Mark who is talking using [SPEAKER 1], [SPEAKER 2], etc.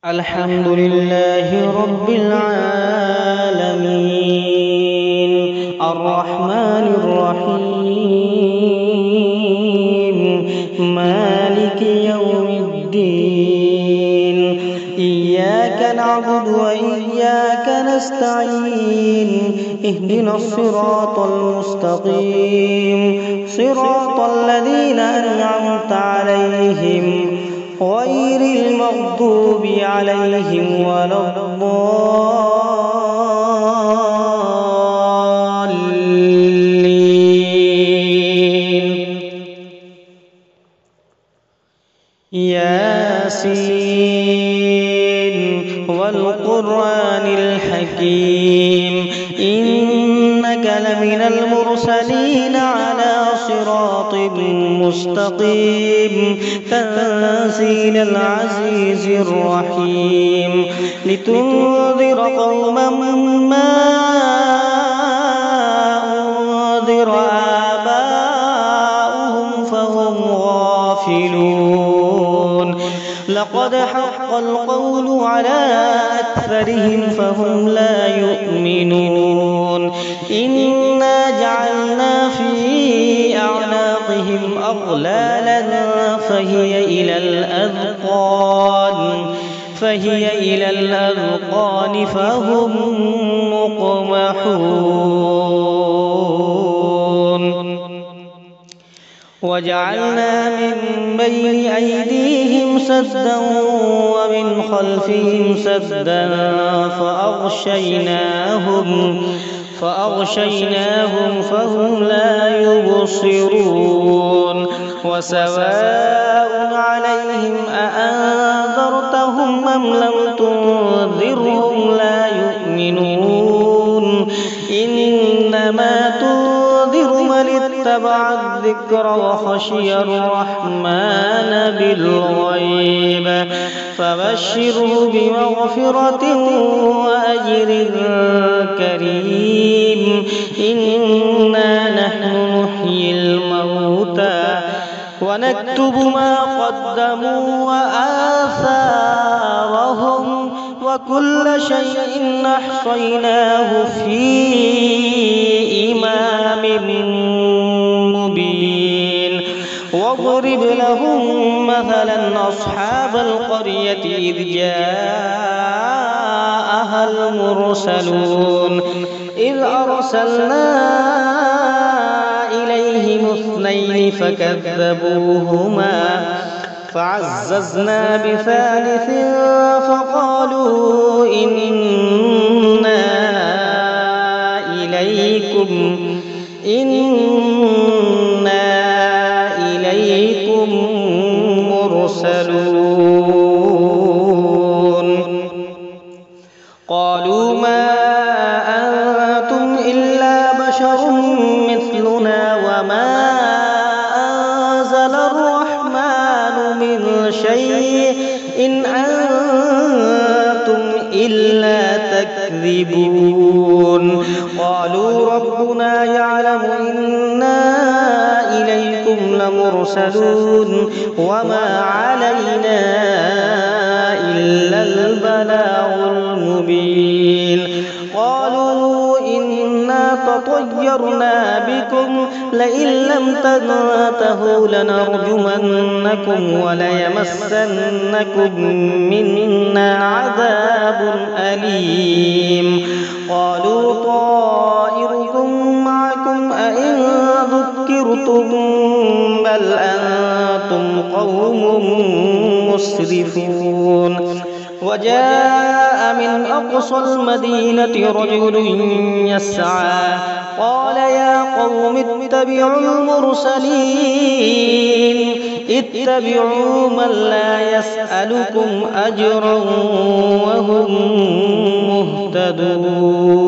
[SPEAKER 1] الحمد لله رب العالمين الرحمن الرحيم مالك يوم الدين إياك نعبد وإياك نستعين اهدنا الصراط المستقيم صراط الذين أنعمت عليهم غير المغضوب عليهم ولا الضالين. ياسين والقرآن الحكيم إنك لمن المرسلين على صراط مستقيم تنزيل العزيز الرحيم لتنذر قوما ما أنذر آباؤهم فهم غافلون لقد حق القول على أكثرهم فهم لا يؤمنون إنا جعلنا في أعناقهم أغلالا فهي إلى الأذقان فهم مقمحون وجعلنا من بين أيديهم سدا ومن خلفهم سدا فأغشيناهم فهم لا يبصرون وسواء عليهم أأنذرتهم أم لم تنذرهم لا يؤمنون إنما تنذر من اتبع الذكر وخشي الرحمن بالغيب فبشره بمغفرة وأجر كريم إنا نحن نحيي الموتى ونكتب ما قدموا وآثارهم وكل شيء أحصيناه في إمام مبين واضرب لهم مثلا أصحاب القرية إذ جاءها المرسلون إذ أرسلنا إليهم اثنين فكذبوهما فعززنا بثالث فقالوا إنا إليكم مرسلون قالوا ما أنتم إلا بشر مثلنا وما أنزل الرحمن من شيء إن أنتم إلا تكذبون قالوا ربنا يعلم إنا إليكم لمرسلون وما علينا إلا البلاغ المبين قالوا إنا تطيرنا بكم لئن لم تنتهوا لنرجمنكم وليمسنكم منا عذاب أليم قالوا طائركم معكم أئن ذكرتم بل أنتم قوم مسرفون وجاء من أقصى المدينة رجل يسعى قال يا قوم اتبعوا المرسلين اتبعوا من لا يسألكم أجرا وهم مهتدون.